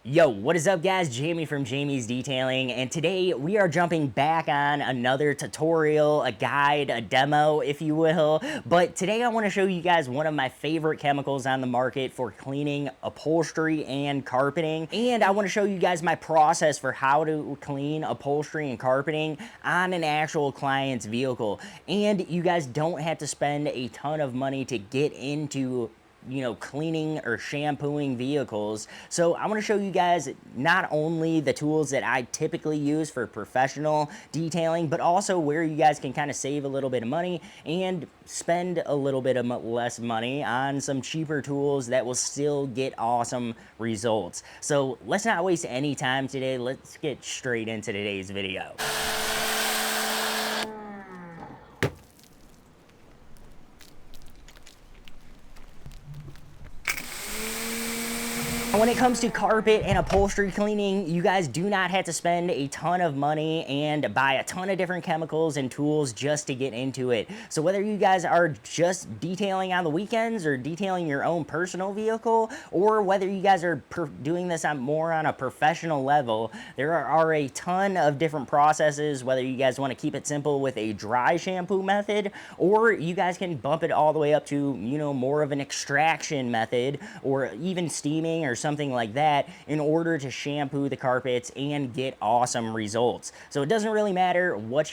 Yo, what is up guys? Jamie from Jamie's Detailing, and today we are jumping back on another tutorial, a guide, a demo, if you will. But today I want to show you guys one of my favorite chemicals on the market for cleaning upholstery and carpeting. And I want to show you guys my process for how to clean upholstery and carpeting on an actual client's vehicle. And you guys don't have to spend a ton of money to get into cleaning or shampooing vehicles. So I want to show you guys not only the tools that I typically use for professional detailing, but also where you guys can kind of save a little bit of money and spend a little bit of less money on some cheaper tools that will still get awesome results. So let's not waste any time today. Let's get straight into today's video. When it comes to carpet and upholstery cleaning, you guys do not have to spend a ton of money and buy a ton of different chemicals and tools just to get into it. So whether you guys are just detailing on the weekends or detailing your own personal vehicle, or whether you guys are doing this more on a professional level, there are a ton of different processes, whether you guys want to keep it simple with a dry shampoo method, or you guys can bump it all the way up to, more of an extraction method, or even steaming or something like that in order to shampoo the carpets and get awesome results. So it doesn't really matter what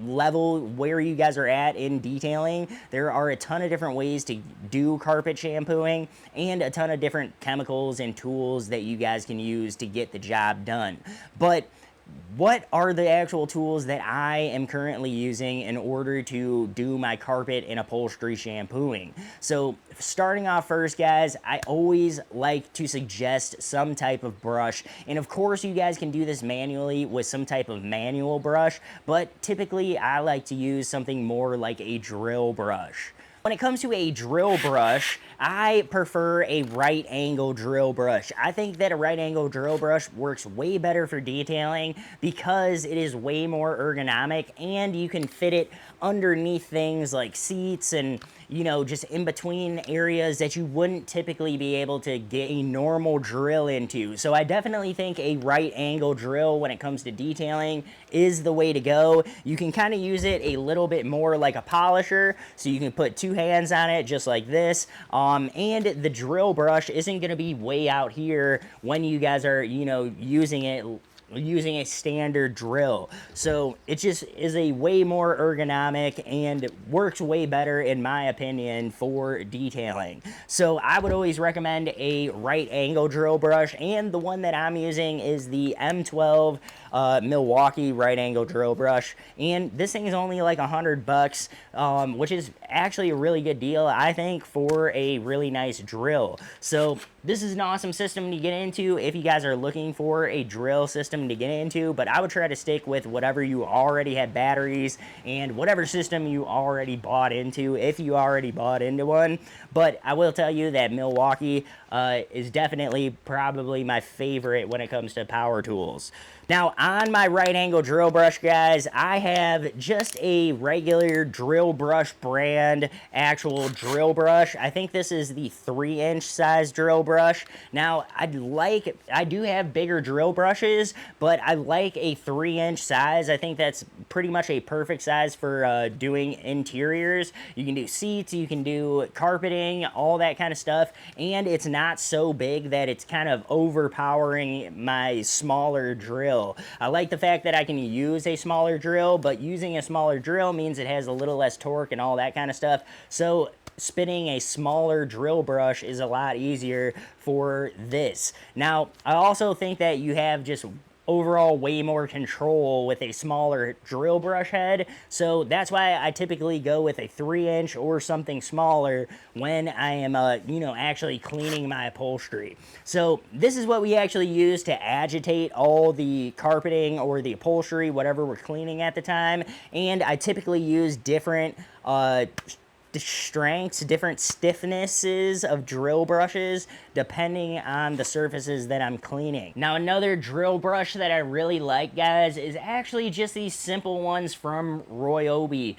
level, where you guys are at in detailing. There are a ton of different ways to do carpet shampooing and a ton of different chemicals and tools that you guys can use to get the job done. But what are the actual tools that I am currently using in order to do my carpet and upholstery shampooing? So starting off first, guys, I always like to suggest some type of brush. And of course, you guys can do this manually with some type of manual brush, but typically I like to use something more like a drill brush. When it comes to a drill brush, I prefer a right angle drill brush. I think that a right angle drill brush works way better for detailing because it is way more ergonomic and you can fit it underneath things like seats and, just in between areas that you wouldn't typically be able to get a normal drill into. So I definitely think a right angle drill when it comes to detailing is the way to go. You can kind of use it a little bit more like a polisher, so you can put two hands on it just like this, and the drill brush isn't going to be way out here when you guys are using a standard drill. So it just is a way more ergonomic and works way better in my opinion for detailing. So I would always recommend a right angle drill brush, and the one that I'm using is the M12 Milwaukee right angle drill brush, and this thing is only like $100, which is actually a really good deal, I think, for a really nice drill. So this is an awesome system to get into if you guys are looking for a drill system to get into, but I would try to stick with whatever you already have batteries and whatever system you already bought into, if you already bought into one. But I will tell you that Milwaukee is definitely probably my favorite when it comes to power tools. Now, on my right angle drill brush, guys, I have just a regular drill brush brand actual drill brush. I think this is the 3-inch size drill brush. Now, I do have bigger drill brushes, but I like a 3-inch size. I think that's pretty much a perfect size for doing interiors. You can do seats, you can do carpeting, all that kind of stuff, and it's not so big that it's kind of overpowering my smaller drill. I like the fact that I can use a smaller drill, but using a smaller drill means it has a little less torque and all that kind of stuff. So spinning a smaller drill brush is a lot easier for this. Now, I also think that you have just overall way more control with a smaller drill brush head, so that's why I typically go with a 3-inch or something smaller when I am actually cleaning my upholstery. So this is what we actually use to agitate all the carpeting or the upholstery, whatever we're cleaning at the time, and I typically use different strengths, different stiffnesses of drill brushes depending on the surfaces that I'm cleaning. Now, another drill brush that I really like, guys, is actually just these simple ones from Ryobi.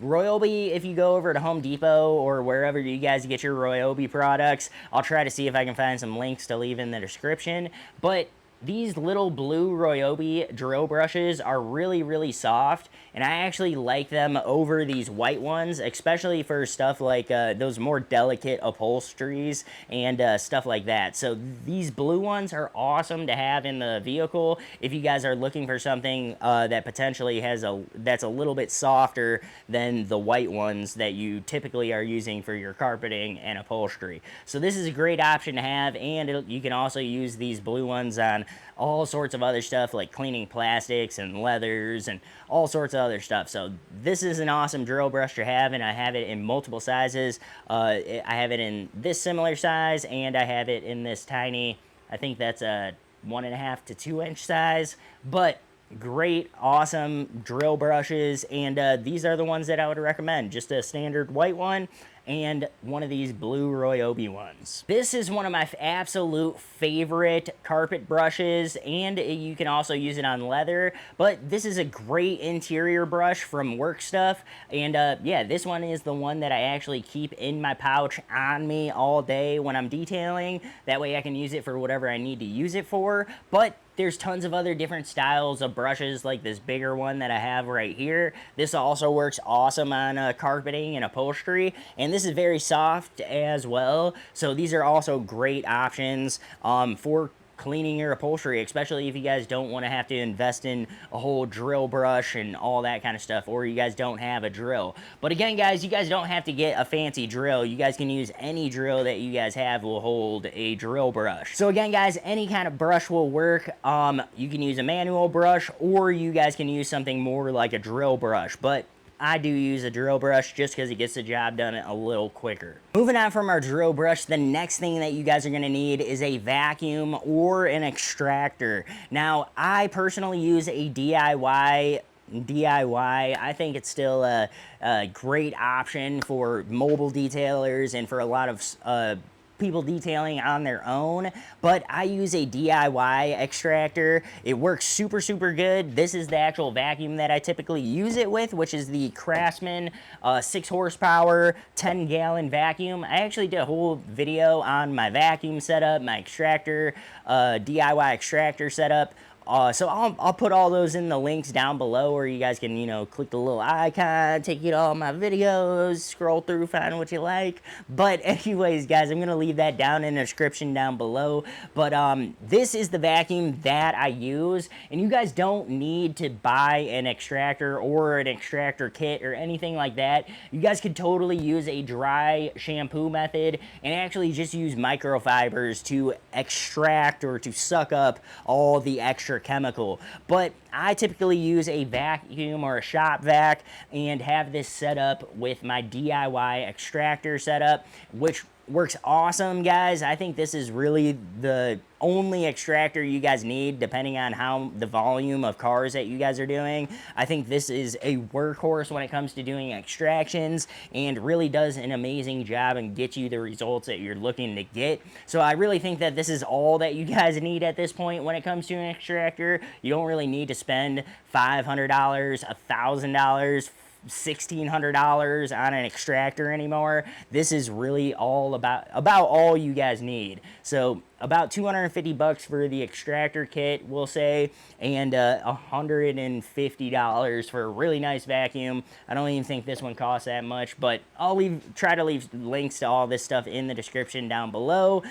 Ryobi, if you go over to Home Depot or wherever you guys get your Ryobi products, I'll try to see if I can find some links to leave in the description, but these little blue Ryobi drill brushes are really, really soft, and I actually like them over these white ones, especially for stuff like those more delicate upholsteries and stuff like that. So these blue ones are awesome to have in the vehicle if you guys are looking for something that potentially that's a little bit softer than the white ones that you typically are using for your carpeting and upholstery. So this is a great option to have, and you can also use these blue ones on all sorts of other stuff like cleaning plastics and leathers and all sorts of other stuff. So this is an awesome drill brush to have, and I have it in multiple sizes. I have it in this similar size, and I have it in this tiny, I think that's a 1.5 to 2 inch size, but great, awesome drill brushes, and these are the ones that I would recommend. Just a standard white one and one of these blue Ryobi ones. This is one of my absolute favorite carpet brushes, and you can also use it on leather, but this is a great interior brush from Work Stuff, and yeah, this one is the one that I actually keep in my pouch on me all day when I'm detailing. That way I can use it for whatever I need to use it for, but there's tons of other different styles of brushes, like this bigger one that I have right here. This also works awesome on carpeting and upholstery, and this is very soft as well. So these are also great options for cleaning your upholstery, especially if you guys don't want to have to invest in a whole drill brush and all that kind of stuff, or you guys don't have a drill. But again, guys, you guys don't have to get a fancy drill. You guys can use any drill that you guys have will hold a drill brush. So again, guys, any kind of brush will work. You can use a manual brush, or you guys can use something more like a drill brush, but I do use a drill brush just because it gets the job done a little quicker. Moving on from our drill brush, the next thing that you guys are going to need is a vacuum or an extractor. Now, I personally use a DIY. I think it's still a great option for mobile detailers and for a lot of people detailing on their own, but I use a DIY extractor. It works super, super good. This is the actual vacuum that I typically use it with, which is the Craftsman 6 horsepower, 10-gallon vacuum. I actually did a whole video on my vacuum setup, my extractor, DIY extractor setup. So I'll put all those in the links down below, where you guys can, you know, click the little icon, take you to all my videos, scroll through, find what you like. But anyways, guys, I'm going to leave that down in the description down below. But this is the vacuum that I use, and you guys don't need to buy an extractor or an extractor kit or anything like that. You guys could totally use a dry shampoo method and actually just use microfibers to extract or to suck up all the extra chemical. But I typically use a vacuum or a shop vac and have this set up with my DIY extractor setup, which works awesome, guys. I think this is really the only extractor you guys need, depending on how the volume of cars that you guys are doing. I think this is a workhorse when it comes to doing extractions, and really does an amazing job and get you the results that you're looking to get. So I really think that this is all that you guys need at this point when it comes to an extractor. You don't really need to spend $500, $1,000, $1,600 on an extractor anymore. This is really all about all you guys need. So about $250 for the extractor kit, we'll say, and $150 for a really nice vacuum. I don't even think this one costs that much, but I'll try to leave links to all this stuff in the description down below,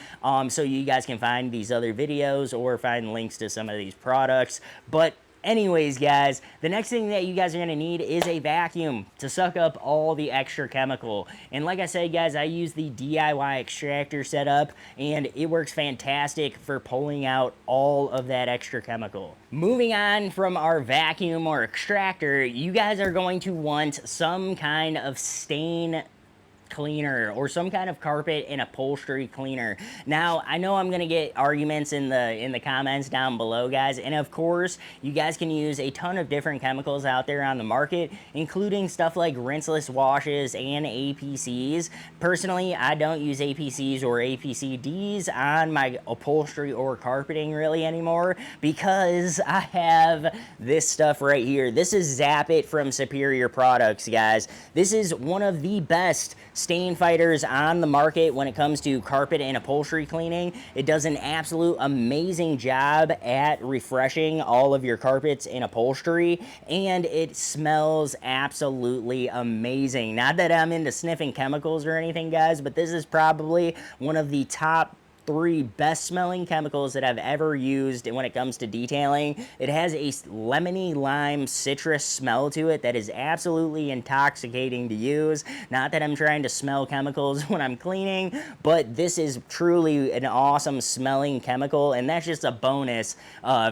so you guys can find these other videos or find links to some of these products. But anyways, guys, the next thing that you guys are going to need is a vacuum to suck up all the extra chemical. And like I said, guys, I use the DIY extractor setup, and it works fantastic for pulling out all of that extra chemical. Moving on from our vacuum or extractor, you guys are going to want some kind of stain cleaner or some kind of carpet and upholstery cleaner. Now, I know I'm gonna get arguments in the comments down below, guys, and of course, you guys can use a ton of different chemicals out there on the market, including stuff like rinseless washes and APCs. Personally, I don't use APCs or APCDs on my upholstery or carpeting really anymore because I have this stuff right here. This is Zap It from Superior Products, guys. This is one of the best stain fighters on the market when it comes to carpet and upholstery cleaning. It does an absolute amazing job at refreshing all of your carpets and upholstery, and it smells absolutely amazing. Not that I'm into sniffing chemicals or anything, guys, but this is probably one of the top 3 best smelling chemicals that I've ever used when it comes to detailing. It has a lemony lime citrus smell to it that is absolutely intoxicating to use. Not that I'm trying to smell chemicals when I'm cleaning, but this is truly an awesome smelling chemical, and that's just a bonus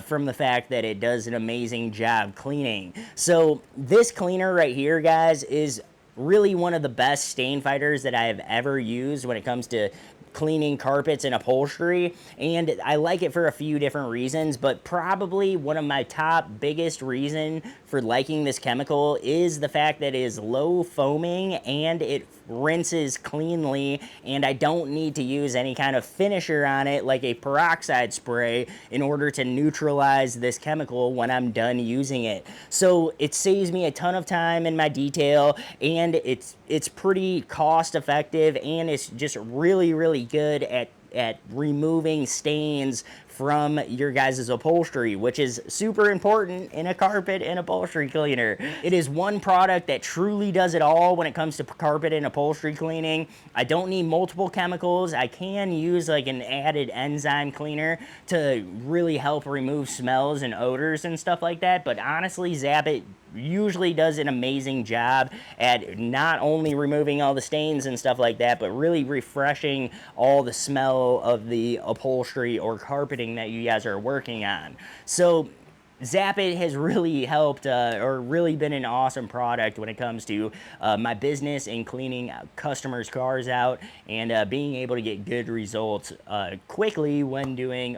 from the fact that it does an amazing job cleaning. So this cleaner right here, guys, is really one of the best stain fighters that I have ever used when it comes to cleaning carpets and upholstery, and I like it for a few different reasons, but probably one of my top biggest reason for liking this chemical is the fact that it is low foaming and it rinses cleanly, and I don't need to use any kind of finisher on it like a peroxide spray in order to neutralize this chemical when I'm done using it. So it saves me a ton of time in my detail, and it's pretty cost effective, and it's just really good at removing stains from your guys' upholstery, which is super important in a carpet and upholstery cleaner. It is one product that truly does it all when it comes to carpet and upholstery cleaning. I don't need multiple chemicals. I can use like an added enzyme cleaner to really help remove smells and odors and stuff like that, but honestly, Zap It usually does an amazing job at not only removing all the stains and stuff like that, but really refreshing all the smell of the upholstery or carpeting that you guys are working on. So Zap It has really helped or really been an awesome product when it comes to my business and cleaning customers' cars out and being able to get good results quickly when doing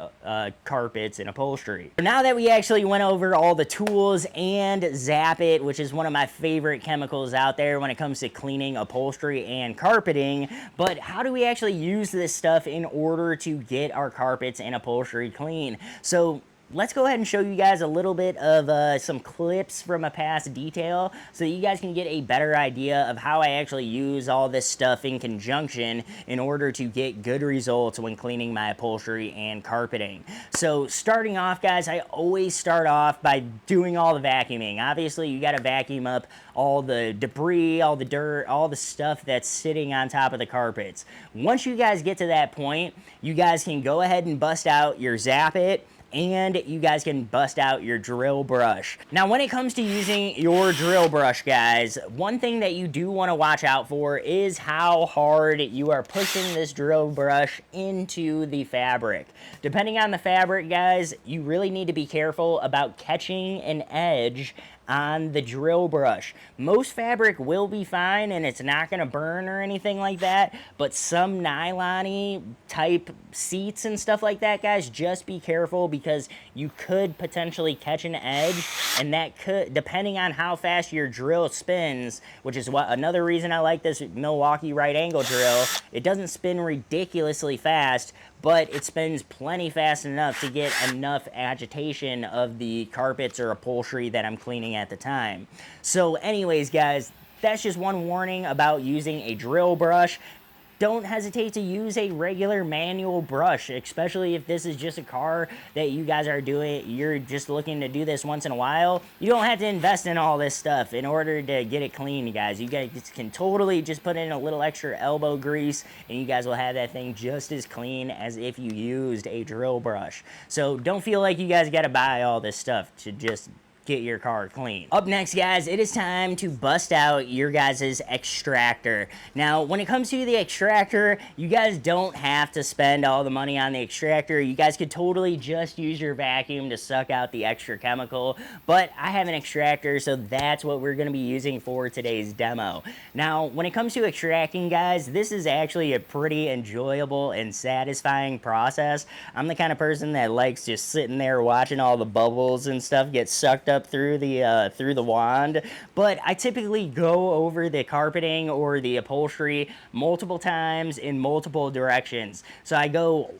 carpets and upholstery. Now that we actually went over all the tools and Zap It, which is one of my favorite chemicals out there when it comes to cleaning upholstery and carpeting, but how do we actually use this stuff in order to get our carpets and upholstery clean? So let's go ahead and show you guys a little bit of some clips from a past detail so that you guys can get a better idea of how I actually use all this stuff in conjunction in order to get good results when cleaning my upholstery and carpeting. So starting off, guys, I always start off by doing all the vacuuming. Obviously, you got to vacuum up all the debris, all the dirt, all the stuff that's sitting on top of the carpets. Once you guys get to that point, you guys can go ahead and bust out your Zap It, and you guys can bust out your drill brush. Now, when it comes to using your drill brush, guys, one thing that you do want to watch out for is how hard you are pushing this drill brush into the fabric. Depending on the fabric, guys, you really need to be careful about catching an edge on the drill brush. Most fabric will be fine and it's not going to burn or anything like that, but some nylon-y type seats and stuff like that, guys, just be careful because you could potentially catch an edge, and that could, depending on how fast your drill spins, which is what another reason I like this Milwaukee right angle drill. It doesn't spin ridiculously fast, but it spins plenty fast enough to get enough agitation of the carpets or upholstery that I'm cleaning at the time. So anyways, guys, that's just one warning about using a drill brush. Don't hesitate to use a regular manual brush, especially if this is just a car that you guys are doing, you're just looking to do this once in a while. You don't have to invest in all this stuff in order to get it clean, you guys. You guys can totally just put in a little extra elbow grease and you guys will have that thing just as clean as if you used a drill brush. So don't feel like you guys got to buy all this stuff to just get your car clean. Up next, guys, it is time to bust out your guys' extractor. Now, when it comes to the extractor, you guys don't have to spend all the money on the extractor. You guys could totally just use your vacuum to suck out the extra chemical, but I have an extractor, so that's what we're gonna be using for today's demo. Now, when it comes to extracting, guys, this is actually a pretty enjoyable and satisfying process. I'm the kind of person that likes just sitting there watching all the bubbles and stuff get sucked up through the wand, but I typically go over the carpeting or the upholstery multiple times in multiple directions. So I go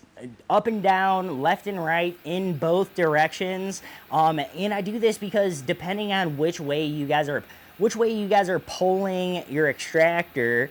up and down, left and right, in both directions, and I do this because depending on which way you guys are pulling your extractor,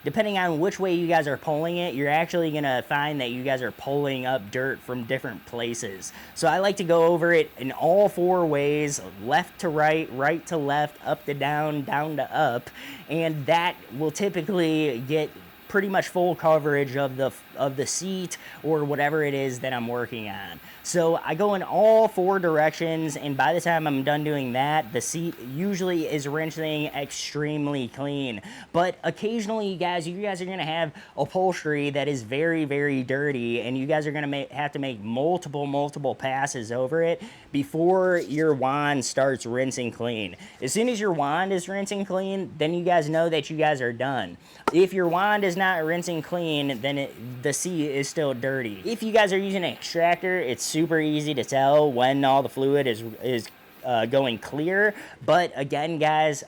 depending on which way you guys are pulling it, you're actually gonna find that you guys are pulling up dirt from different places. So I like to go over it in all four ways, left to right, right to left, up to down, down to up, and that will typically get pretty much full coverage of the seat or whatever it is that I'm working on. So I go in all four directions, and by the time I'm done doing that, the seat usually is rinsing extremely clean. But occasionally, you guys are gonna have upholstery that is very, very dirty, and you guys are gonna have to make multiple passes over it before your wand starts rinsing clean. As soon as your wand is rinsing clean, then you guys know that you guys are done. If your wand is not rinsing clean, then the seat is still dirty. If you guys are using an extractor, it's super easy to tell when all the fluid is going clear. But again, guys,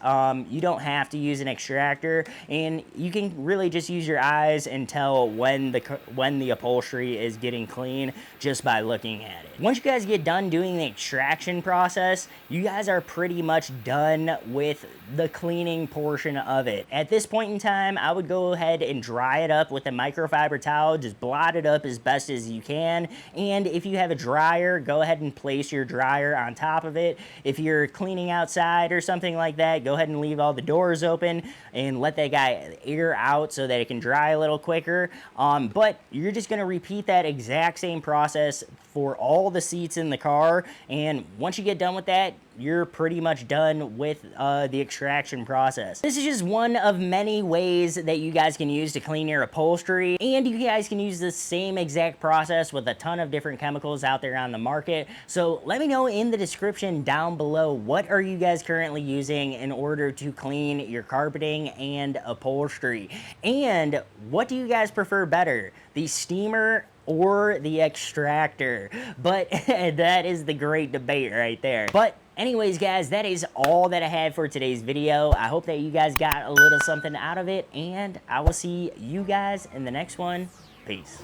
you don't have to use an extractor, and you can really just use your eyes and tell when the upholstery is getting clean just by looking at it. Once you guys get done doing the extraction process, you guys are pretty much done with the cleaning portion of it. At this point in time, I would go ahead and dry it up with a microfiber towel. Just blot it up as best as you can, and if you have a dryer, go ahead and place your dryer on top of it. If you're cleaning outside or something like that, go ahead and leave all the doors open and let that guy air out so that it can dry a little quicker. But you're just gonna repeat that exact same process for all the seats in the car, and once you get done with that, you're pretty much done with the extraction process. This is just one of many ways that you guys can use to clean your upholstery, and you guys can use the same exact process with a ton of different chemicals out there on the market. So let me know in the description down below, what are you guys currently using in order to clean your carpeting and upholstery? And what do you guys prefer better, the steamer or the extractor? But that is the great debate right there. But anyways, guys, that is all that I had for today's video. I hope that you guys got a little something out of it, and I will see you guys in the next one. Peace.